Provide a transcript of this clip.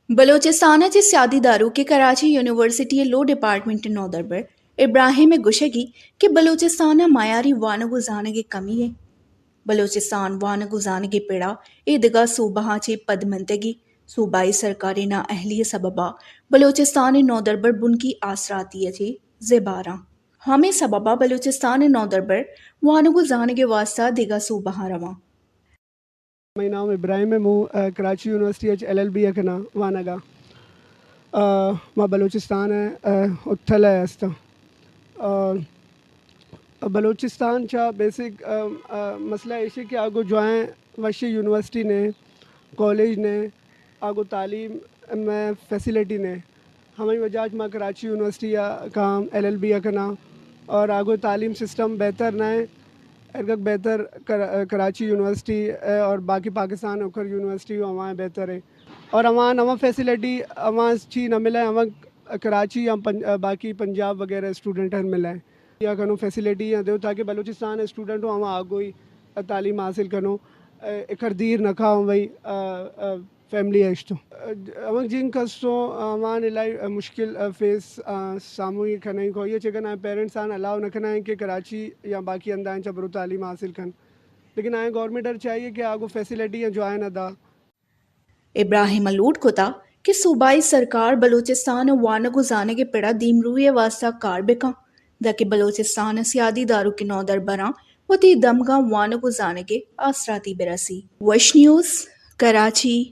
بلوچستان چہ سیادی دارو کے کراچی یونیورسٹی لو ڈپارٹمنٹ نودربر ابراہیم گشگی کہ بلوچستان معیاری وانگو زانگے کمی ہے۔ بلوچستان وانگو زانگے پیڑا اے دگا صوبہ چے پدمنتگی صوبائی سرکاری نا اہلی سببا بلوچستان نودربر بن کی آسراتی چے زباراں ہمیں سببا بلوچستان نودربر وانگو زانگے واسطہ دگا صوبہ رواں۔ mein Name Ibrahim ہے، میں کراچی یونیورسٹی LLB کنا وانگا ما بلوچستان ہے اتھل ہے استا بلوچستان چا بیسک مسئلہ ایشی کہ آگو جوائیں وشی یونیورسٹی نے کالج نے آگو تعلیم میں فیسیلیٹی نے ہمیں وجہ ما کراچی یونیورسٹی کام LLB کنا اور آگو تعلیم سسٹم بہتر نہ ہے ارگک بہتر کراچی یونیورسٹی اور باقی پاکستان اکھر یونیورسٹی ہمارے بہتر ہے اور ہمارا نواں فیسیلیٹی ہمارا چی نہ ملا ہے ہمیں کراچی یا باقی پنجاب وغیرہ اسٹوڈنٹ ملا ہے یا کنو فیسیلیٹی یا دو تاکہ بلوچستان اسٹوڈنٹ ہوں ہمیں آگوئی تعلیم حاصل کنو اکھر دیر نہ کھاؤں بھائی فیملی ہے تو ہمیں جن کسوں ہمارے لائے مشکل فیس ساموئی کھنائی کو یہ چکن آئے پیرنٹس آن الاؤ نہ کھنائیں کہ کراچی یا باقی اندائیں چبرو تعلیم حاصل کن لیکن آئیں گورنمنٹ چاہیے کہ آگو فیسیلیٹی جو آئیں نہ دا ابراہیم الوٹ کھتا کہ صوبائی سرکار بلوچستان وانگو زانگے پیڑا دیم روئے واسطہ کار بکاں داکہ بلوچستان سیادی دارو کے نودر براں و تی دمگاں وانگو زانگے آسراتی برسی۔ وش نیوز کراچی۔